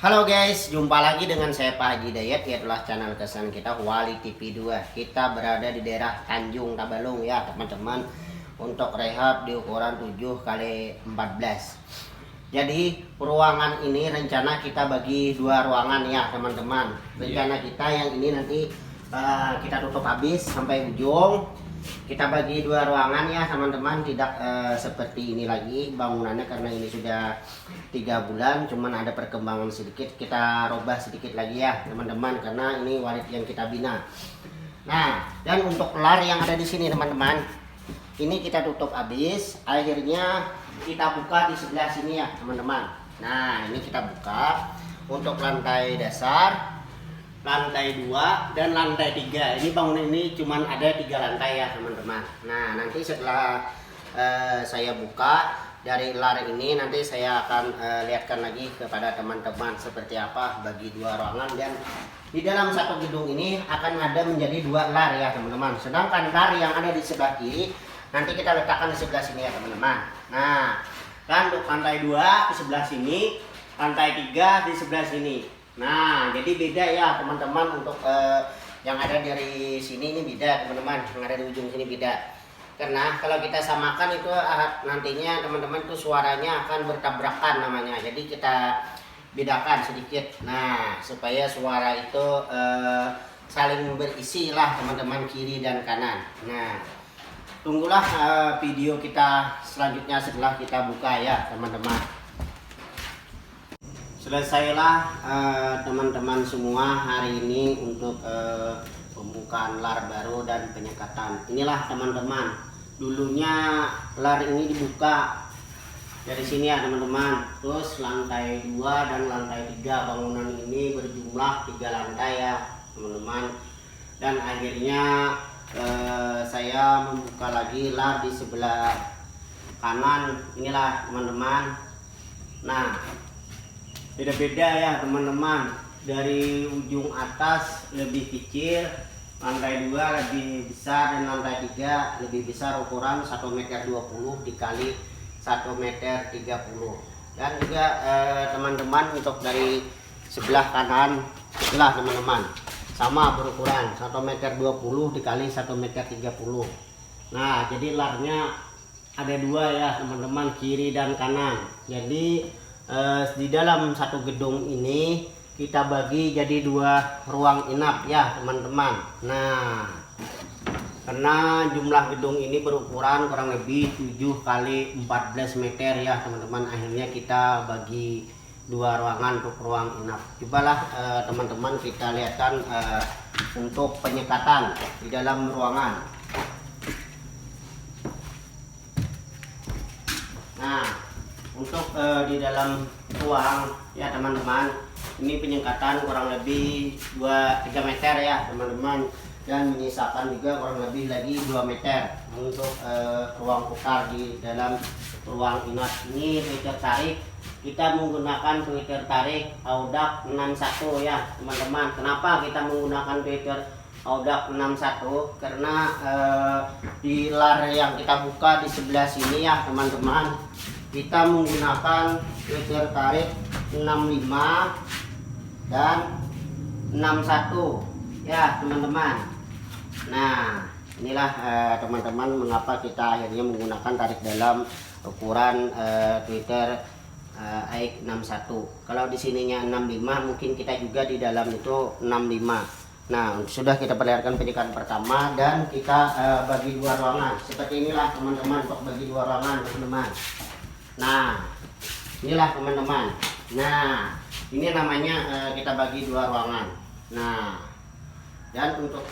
Halo guys, jumpa lagi dengan saya Pak Haji Dayat. Itulah channel kesan kita Wali TV 2. Kita berada di daerah Tanjung Tabalong ya teman-teman, untuk rehab di ukuran 7x14. Jadi ruangan ini rencana kita bagi dua ruangan ya teman-teman. Rencana kita yang ini nanti kita tutup habis sampai ujung. Kita bagi dua ruangan ya teman-teman, tidak seperti ini lagi bangunannya karena ini sudah 3 bulan, cuman ada perkembangan sedikit, kita robah sedikit lagi ya teman-teman karena ini walid yang kita bina. Nah, dan untuk lar yang ada di sini teman-teman, ini kita tutup habis, akhirnya kita buka di sebelah sini ya teman-teman. Nah, ini kita buka untuk lantai dasar, lantai 2 dan lantai 3. Ini bangunan ini cuman ada 3 lantai ya teman-teman. Nah, nanti setelah saya buka dari lar ini, nanti saya akan lihatkan lagi kepada teman-teman seperti apa bagi dua ruangan. Dan di dalam satu gedung ini akan ada menjadi 2 lar ya teman-teman. Sedangkan lar yang ada di sebelah kiri nanti kita letakkan di sebelah sini ya teman-teman. Nah, dan untuk lantai 2 di sebelah sini, lantai 3 di sebelah sini. Nah, jadi beda ya teman-teman, untuk yang ada dari sini ini beda teman-teman, yang ada di ujung sini beda. Karena kalau kita samakan itu nantinya teman-teman itu suaranya akan bertabrakan namanya. Jadi kita bedakan sedikit. Nah, supaya suara itu saling berisi lah teman-teman, kiri dan kanan. Nah, tunggulah video kita selanjutnya setelah kita buka ya teman-teman. Selesailah teman-teman semua hari ini untuk pembukaan lar baru dan penyekatan. Inilah teman-teman, dulunya lar ini dibuka dari sini ya teman-teman. Terus lantai 2 dan lantai 3 bangunan ini berjumlah 3 lantai ya teman-teman. Dan akhirnya saya membuka lagi lar di sebelah kanan. Inilah teman-teman. Nah, beda-beda ya teman-teman, dari ujung atas lebih kecil, lantai 2 lebih besar, dan lantai 3 lebih besar, ukuran 1,20 meter dikali 1,30 meter. Dan juga teman-teman, untuk dari sebelah kanan itulah teman-teman, sama berukuran 1,20 meter dikali 1,30 meter. Nah, jadi larnya ada 2 ya teman-teman, kiri dan kanan. Jadi di dalam satu gedung ini kita bagi jadi 2 ruang inap ya teman-teman. Nah, karena jumlah gedung ini berukuran kurang lebih 7x14 meter ya teman-teman, akhirnya kita bagi 2 ruangan untuk ruang inap. Cobalah teman-teman kita lihatkan untuk penyekatan di dalam ruangan. Nah, untuk di dalam ruang ya teman-teman, ini penyekatan kurang lebih 2-3 meter ya teman-teman, dan menyisakan juga kurang lebih lagi 2 meter untuk ruang putar di dalam ruang inap. Ini tweeter tarik, kita menggunakan tweeter tarik Audax 61 ya teman-teman. Kenapa kita menggunakan tweeter Audax 61? Karena di lar yang kita buka di sebelah sini ya teman-teman, kita menggunakan tweeter tarik 65 dan 61 ya teman-teman. Nah, inilah teman-teman mengapa kita akhirnya menggunakan tarik dalam ukuran tweeter AX 61. Kalau di sininya 65, mungkin kita juga di dalam itu 65. Nah, sudah kita perlihatkan penyekat pertama, dan kita bagi 2 ruangan. Seperti inilah teman-teman, untuk bagi 2 ruangan teman-teman. Nah, inilah teman-teman. Nah, ini namanya kita bagi 2 ruangan. Nah, dan untuk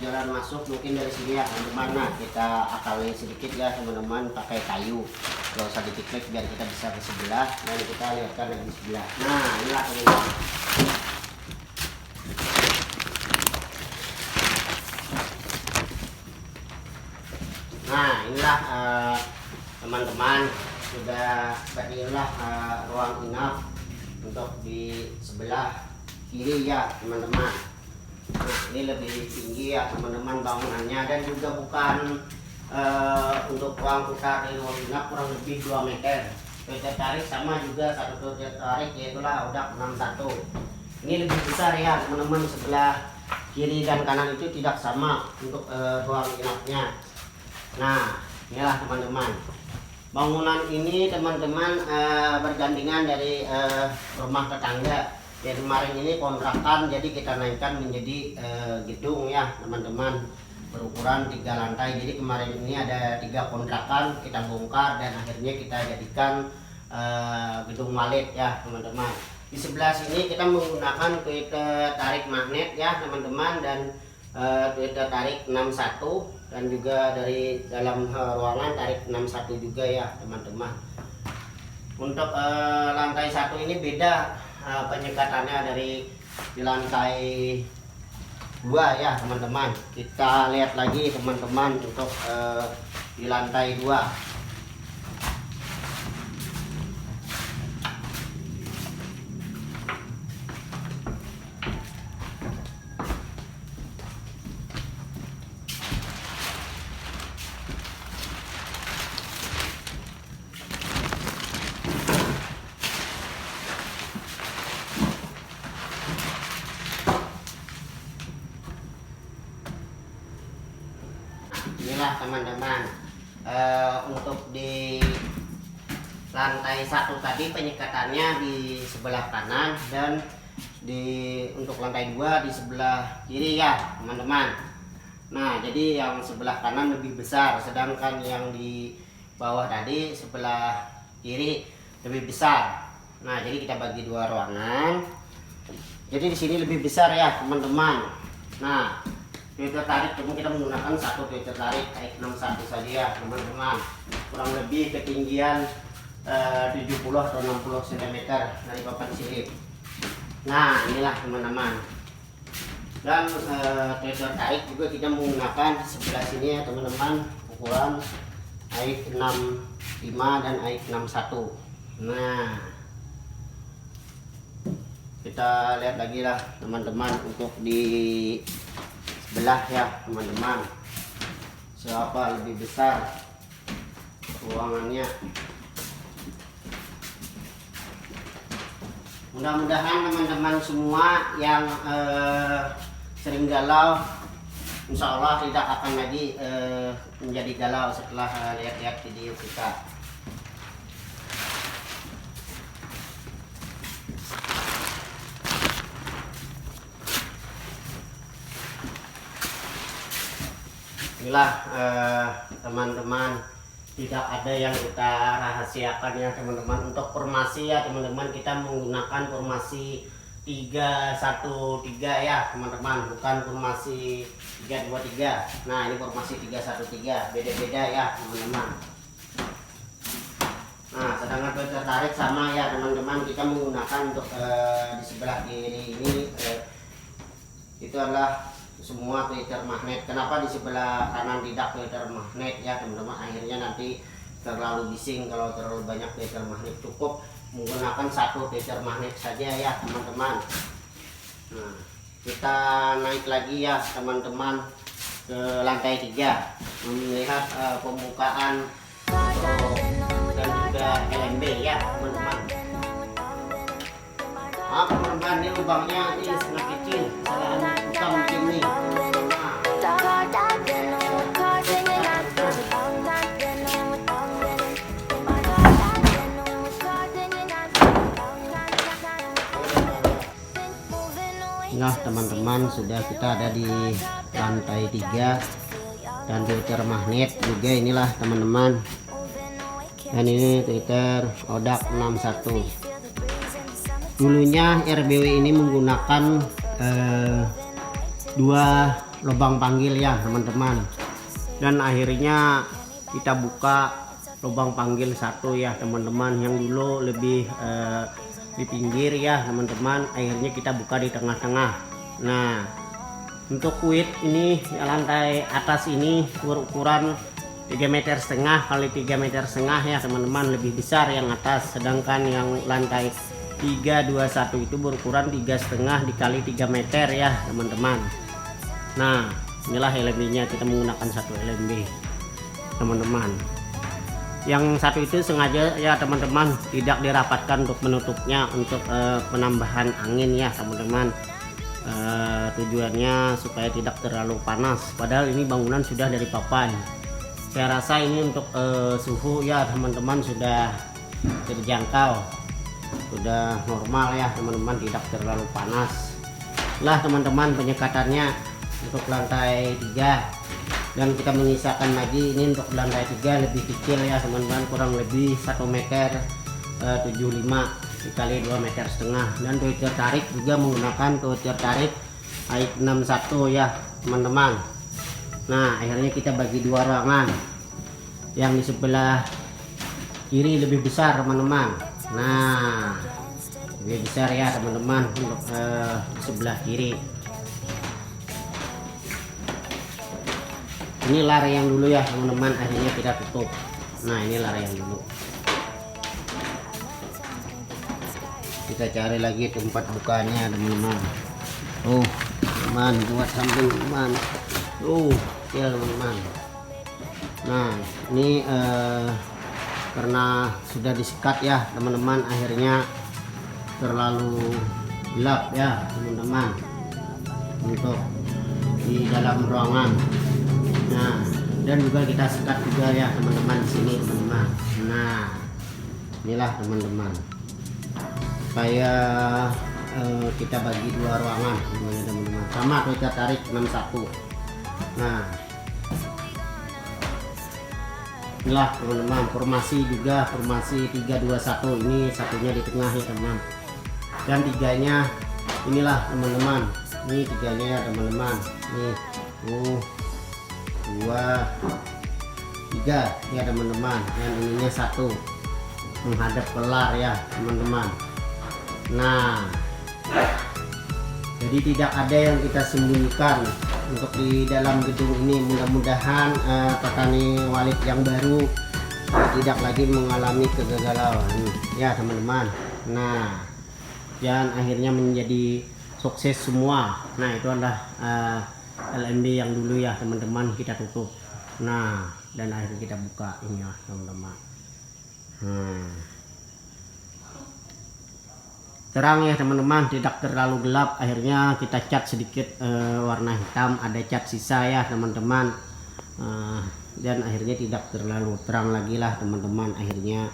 jalan masuk mungkin dari sini ya teman-teman. Nah, kita akali sedikit ya teman-teman, pakai kayu, gak usah ditiklek biar kita bisa ke sebelah, dan kita lihatkan lagi sebelah. Nah, inilah teman-teman. Nah, inilah teman-teman, sudah berdirilah ruang inap untuk di sebelah kiri ya teman-teman. Nah, ini lebih tinggi ya teman-teman bangunannya, dan juga bukan untuk ruang putar di ruang inap kurang lebih 2 meter. Tweeter tarik sama juga satu tweeter tarik, yaitulah Odak 61. Ini lebih besar ya teman-teman, sebelah kiri dan kanan itu tidak sama untuk ruang inapnya. Nah inilah teman-teman, bangunan ini teman-teman bergandengan dari rumah tetangga. Yang kemarin ini kontrakan, jadi kita naikkan menjadi gedung ya teman-teman, berukuran 3 lantai. Jadi kemarin ini ada 3 kontrakan, kita bongkar dan akhirnya kita jadikan gedung walet ya teman-teman. Di sebelah sini kita menggunakan tweeter tarik magnet ya teman-teman, dan tweeter tarik 61, dan juga dari dalam ruangan tarik 61 juga ya teman-teman. Untuk lantai 1 ini beda penyekatannya dari di lantai 2 ya teman-teman. Kita lihat lagi teman-teman untuk di lantai 2. Inilah teman-teman, untuk di lantai 1 tadi penyekatannya di sebelah kanan, dan untuk lantai 2 di sebelah kiri ya teman-teman. Nah jadi yang sebelah kanan lebih besar, sedangkan yang di bawah tadi sebelah kiri lebih besar. Nah jadi kita bagi 2 ruangan, jadi di sini lebih besar ya teman-teman. Nah tweeter tarik kita menggunakan satu tweeter tarik kayak 61 saja ya teman-teman, kurang lebih ketinggian 70 atau 60 cm dari papan silip. Nah inilah teman-teman, dan tweeter tarik juga kita menggunakan di sebelah sini ya teman-teman, ukuran AIK 65 dan AIK 61. Nah kita lihat lagi lah teman-teman untuk di sebelah ya teman-teman, siapa lebih besar ruangannya. Mudah-mudahan teman-teman semua yang sering galau, insya Allah tidak akan lagi menjadi galau setelah lihat-lihat video kita. Inilah teman-teman, tidak ada yang kita rahasiakan ya teman-teman. Untuk formasi ya teman-teman, kita menggunakan formasi 3-1-3 ya teman-teman, bukan formasi 3-2-3. Nah ini formasi 3-1-3, beda-beda ya teman-teman. Nah sedangkan tweeter tarik sama ya teman-teman, kita menggunakan untuk di sebelah kiri ini itu adalah semua tweeter magnet. Kenapa di sebelah kanan tidak tweeter magnet ya teman-teman, akhirnya nanti terlalu bising kalau terlalu banyak tweeter magnet. Cukup menggunakan satu tweeter magnet saja ya teman-teman. Nah kita naik lagi ya teman-teman ke lantai 3, melihat pembukaan dan juga LMB ya teman-teman. Maaf teman-teman, ini lubangnya ini sangat kecil, kesalahan buka mungkin nih. Nah teman-teman, sudah kita ada di lantai 3 dan tweeter magnet juga inilah teman-teman, dan ini tweeter Odak 61. Dulunya RBW ini menggunakan 2 lubang panggil ya teman-teman, dan akhirnya kita buka lubang panggil 1 ya teman-teman, yang dulu lebih di pinggir ya teman-teman, akhirnya kita buka di tengah-tengah. Nah untuk kuit ini lantai atas ini berukuran 3,5 meter x 3,5 meter ya teman-teman, lebih besar yang atas, sedangkan yang lantai 321 itu berukuran 3,5 dikali 3 meter ya teman-teman. Nah inilah LMB nya, kita menggunakan 1 LMB teman-teman. Yang satu itu sengaja ya teman-teman tidak dirapatkan untuk menutupnya untuk penambahan angin ya teman-teman. Tujuannya supaya tidak terlalu panas, padahal ini bangunan sudah dari papan. Saya rasa ini untuk suhu ya teman-teman sudah terjangkau, sudah normal ya teman-teman, tidak terlalu panas lah teman-teman. Penyekatannya untuk lantai 3 dan kita menyisakan lagi ini untuk lantai 3 lebih kecil ya teman-teman, kurang lebih 1 meter 75 dikali 2,5 meter, dan toilet tarik juga menggunakan toilet tarik AX61 ya teman-teman. Nah akhirnya kita bagi 2 ruangan, yang di sebelah kiri lebih besar teman-teman. Nah lebih besar ya teman-teman untuk sebelah kiri. Ini lar yang dulu ya teman-teman, akhirnya kita tutup. Nah ini lar yang dulu. Kita cari lagi tempat bukanya teman-teman. Teman buat samping teman. Ya teman-teman. Nah ini karena sudah disekat ya teman-teman, akhirnya terlalu gelap ya teman-teman untuk di dalam ruangan. Nah dan juga kita sekat juga ya teman-teman di sini teman-teman. Nah inilah teman-teman, supaya kita bagi 2 ruangan teman-teman, sama kita tarik 61. Nah inilah teman-teman, formasi juga formasi 321, ini satunya di tengah ya teman, dan 3-nya inilah teman-teman, ini 3-nya ya teman-teman, nih 2 3 ya teman-teman, yang ininya 1 menghadap ke lar ya teman-teman. Nah jadi tidak ada yang kita sembunyikan untuk di dalam gedung ini. Mudah-mudahan petani Walid yang baru tidak lagi mengalami kegagalan ya teman-teman. Nah dan akhirnya menjadi sukses semua. Nah itu adalah LMB yang dulu ya teman-teman, kita tutup. Nah dan akhirnya kita buka ini ya teman-teman. Terang ya teman-teman, tidak terlalu gelap. Akhirnya kita cat sedikit warna hitam, ada cat sisa ya teman-teman, dan akhirnya tidak terlalu terang lagi lah teman-teman, akhirnya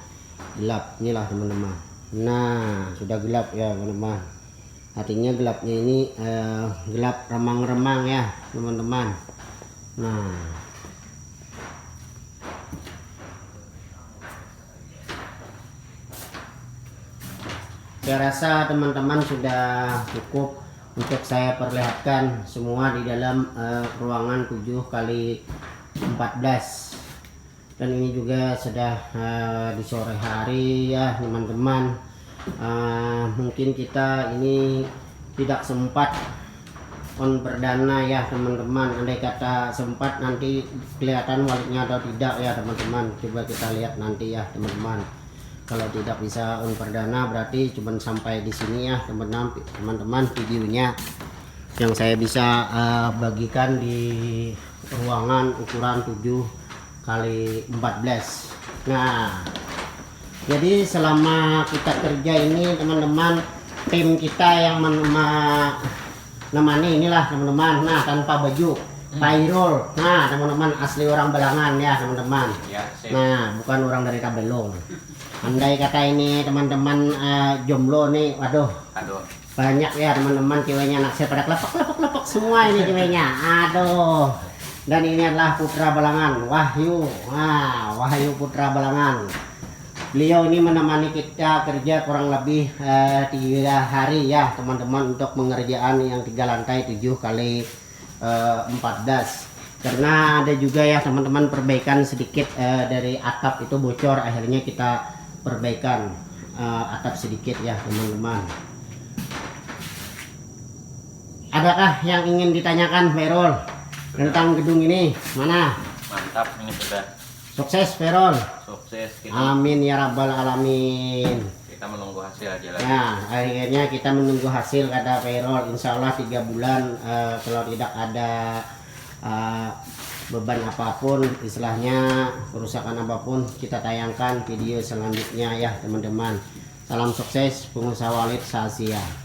gelap. Inilah teman-teman. Nah sudah gelap ya teman-teman, artinya gelapnya ini gelap remang-remang ya teman-teman. Nah saya rasa teman-teman sudah cukup untuk saya perlihatkan semua di dalam ruangan 7x14, dan ini juga sudah di sore hari ya teman-teman. Mungkin kita ini tidak sempat on perdana ya teman-teman, andai kata sempat nanti kelihatan Walidnya atau tidak ya teman-teman, coba kita lihat nanti ya teman-teman. Kalau tidak bisa on perdana berarti cuma sampai di sini ya teman-teman videonya yang saya bisa bagikan di ruangan ukuran 7x14. Nah jadi selama kita kerja ini teman-teman, tim kita yang menemani inilah teman-teman. Nah tanpa baju Pak Irul, nah teman-teman, asli orang Balangan ya teman-teman ya, nah bukan orang dari Tabelong. Andai kata ini teman-teman jomblo nih, waduh banyak ya teman-teman ceweknya, anak saya pada klepek semua ini ceweknya, aduh. Dan ini adalah putra Balangan, Wahyu. Nah Wahyu putra Balangan, beliau ini menemani kita kerja kurang lebih 3 hari ya teman-teman, untuk pengerjaan yang 3 lantai 7x14, karena ada juga ya teman-teman perbaikan sedikit dari atap itu bocor, akhirnya kita perbaikan atap sedikit ya teman-teman. Adakah yang ingin ditanyakan Ferol tentang gedung ini? Mana? Mantap, ini sudah sukses Ferol. Sukses kita. Amin ya rabbal alamin. Kita menunggu hasil aja lagi. Nah akhirnya kita menunggu hasil kata Ferol, insya Allah 3 bulan kalau tidak ada beban apapun, istilahnya kerusakan apapun, kita tayangkan video selanjutnya ya teman-teman. Salam sukses pengusaha Walid Asia.